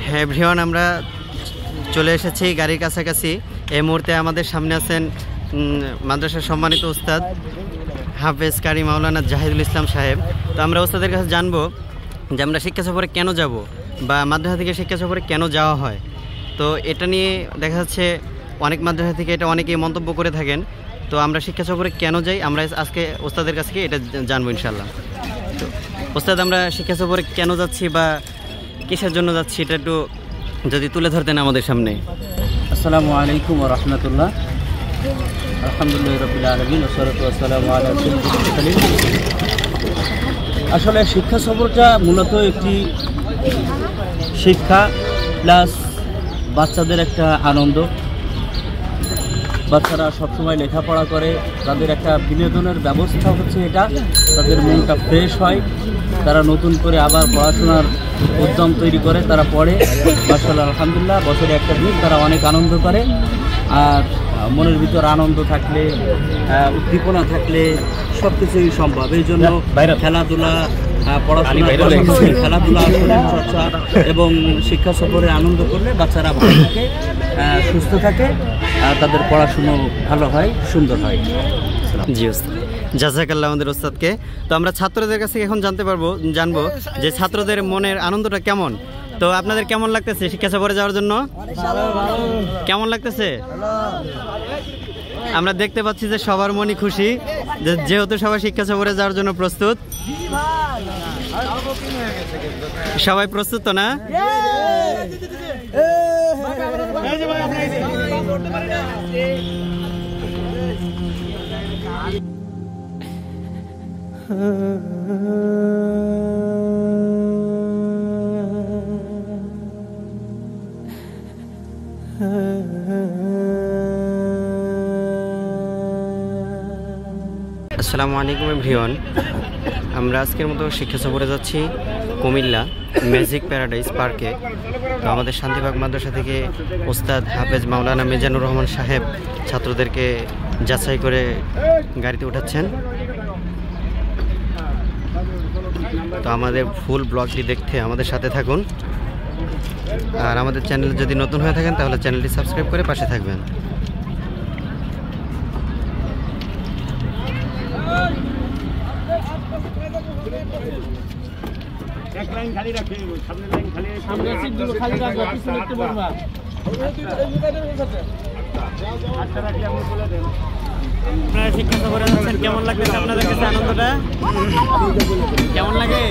হ্যাঁ এভরিওয়ান, আমরা চলে এসেছি গাড়ির কাছাকাছি। এই মুহূর্তে আমাদের সামনে আছেন মাদ্রাসার সম্মানিত উস্তাদ হাফেজ কারি মাওলানা জাহিদুল ইসলাম সাহেব। তো আমরা উস্তাদের কাছে জানবো যে আমরা শিক্ষা সফরে কেন যাব বা মাদ্রাসা থেকে শিক্ষা সফরে কেন যাওয়া হয়। তো এটা নিয়ে দেখা যাচ্ছে অনেক মাদ্রাসা থেকে এটা অনেকেই মন্তব্য করে থাকেন। তো আমরা শিক্ষা সফরে কেন যাই আমরা আজকে ওস্তাদের কাছ থেকে এটা জানবো ইনশাল্লাহ। তো ওস্তাদ, আমরা শিক্ষা সফরে কেন যাচ্ছি বা কিসের জন্য যাচ্ছি এটা একটু যদি তুলে ধরতেন আমাদের সামনে। আসসালামু আলাইকুম ওয়া রাহমাতুল্লাহ। আলহামদুলিল্লাহি রাব্বিল আলামিন ওয়া সলাতু ওয়া সালামু আলা সাইয়্যিদিল মুরসালিন। আসলে শিক্ষা সফরটা মূলত একটি শিক্ষা প্লাস বাচ্চাদের একটা আনন্দ। বাচ্চারা সবসময় লেখাপড়া করে, তাদের একটা বিনোদনের ব্যবস্থা হচ্ছে এটা। তাদের মনটা ফ্রেশ হয়, তারা নতুন করে আবার পড়াশোনার উদ্যম তৈরি করে, তারা পড়ে। মাশাআল্লাহ আলহামদুলিল্লাহ, বছরে একটা দিন তারা অনেক আনন্দ করে। আর মনের ভিতর আনন্দ থাকলে, উদ্দীপনা থাকলে সব কিছুই সম্ভব। এই জন্য খেলাধুলা, পড়াশোনা, খেলাধুলা, শরীরচর্চা এবং শিক্ষা সফরে আনন্দ করলে বাচ্চারা ভালো থাকে, সুস্থ থাকে, তাদের পড়াশুনো ভালো হয়, সুন্দর হয়। জি ওস্তাদ, জাযাকাল্লাহ আমাদের ওস্তাদকে। তো আমরা ছাত্রদের কাছে এখন জানবো যে ছাত্রদের মনের আনন্দটা কেমন। তো আপনাদের কেমন লাগতেছে শিক্ষা সফরে যাওয়ার জন্য? কেমন লাগতেছে? আমরা দেখতে পাচ্ছি যে সবার মনই খুশি, যেহেতু সবাই শিক্ষা সফরে যাওয়ার জন্য প্রস্তুত। সবাই প্রস্তুত তো না? আসসালামু আলাইকুম এভরিওয়ান, আমরা আজকের মতো শিক্ষা সফরে যাচ্ছি কুমিল্লা ম্যাজিক প্যারাডাইস পার্কে। তো আমাদের শান্তিবাগ মাদ্রাসা থেকে ওস্তাদ হাফেজ মাওলানা মিজানুর রহমান সাহেব ছাত্রদেরকে যাচাই করে গাড়িতে উঠাচ্ছেন। তো আমাদের ফুল ব্লগটি দেখতে আমাদের সাথে থাকুন। আর আমাদের চ্যানেলে যদি নতুন হয়ে থাকেন তাহলে চ্যানেলটি সাবস্ক্রাইব করে পাশে থাকবেন। এক লাইন খালি রাখে, সামনে লাইন খালি, সামনে সিটগুলো খালি রাখো, পিছনে একটু বলবা। আচ্ছা রাখলে আপনি বলে দেন। আপনারা শিক্ষা সফরে যাচ্ছেন, কেমন লাগতেছে আপনাদের কাছে আনন্দটা? কেমন লাগে?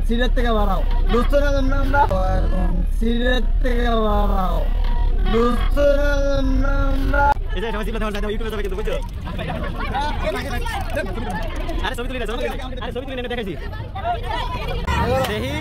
সিলেট থেকে বাড়াও দোস্তরা জন্য আমরা এখন সিলেট থেকে বাড়াও দোস্তরা জন্য আমরা এটা সবাই জিজ্ঞাসা করতে ইউটিউবে যাবে কিন্তু বুঝছো? আরে ছবি তুলি না, আরে ছবি তুলি না, দেখাইছি দেখি।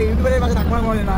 ইউটিউবের পাশে থাকবার মনে না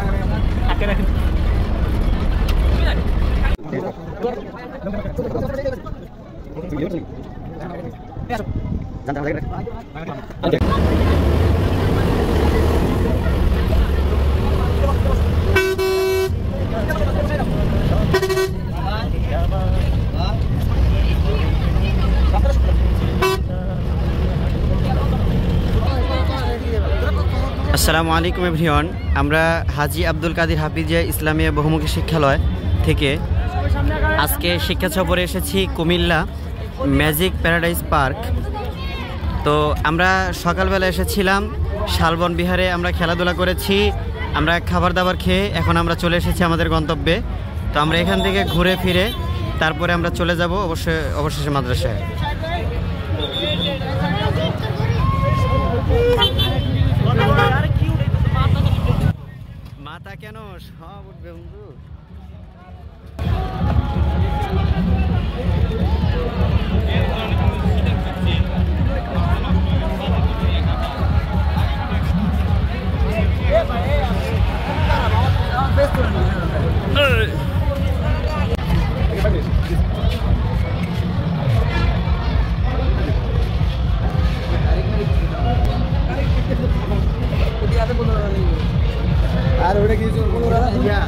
আসসালামু আলাইকুম এভরিওয়ান। আমরা হাজী আব্দুল কাদির হাফিজিয়া ইসলামিয়া বহুমুখী শিক্ষালয় থেকে আজকে শিক্ষা সফরে এসেছি কুমিল্লা ম্যাজিক প্যারাডাইস পার্ক। তো আমরা সকালবেলা এসেছিলাম শালবন বিহারে, আমরা খেলাধুলা করেছি, আমরা খাবার দাবার খেয়ে এখন আমরা চলে এসেছি আমাদের গন্তব্যে। তো আমরা এখান থেকে ঘুরে ফিরে তারপরে আমরা চলে যাব অবশেষে মাদ্রাসায়। মাথা কেন সব উঠবে বন্ধু। আর ওটা কিছু কোনো ইয়া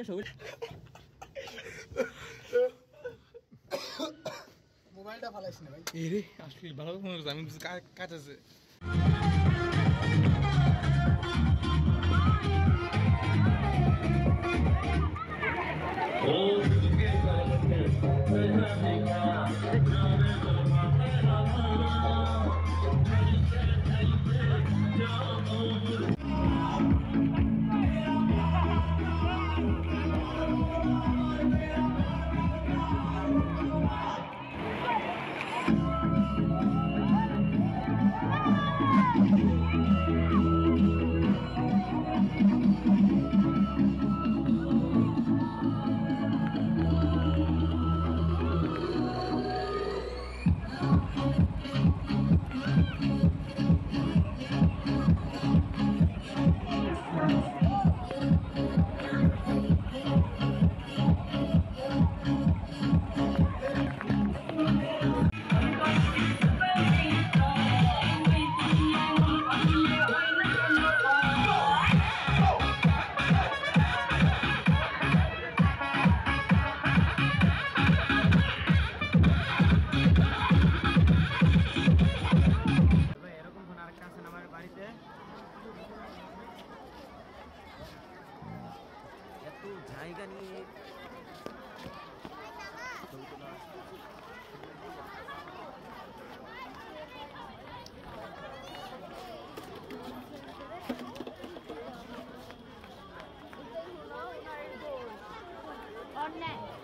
থেকে সবুজ মোবাইলটা ফালাইছ না ভাই এরে আসলে ভালো মনে হচ্ছে আমি কাজ আছে জায়গা নিয়ে On net.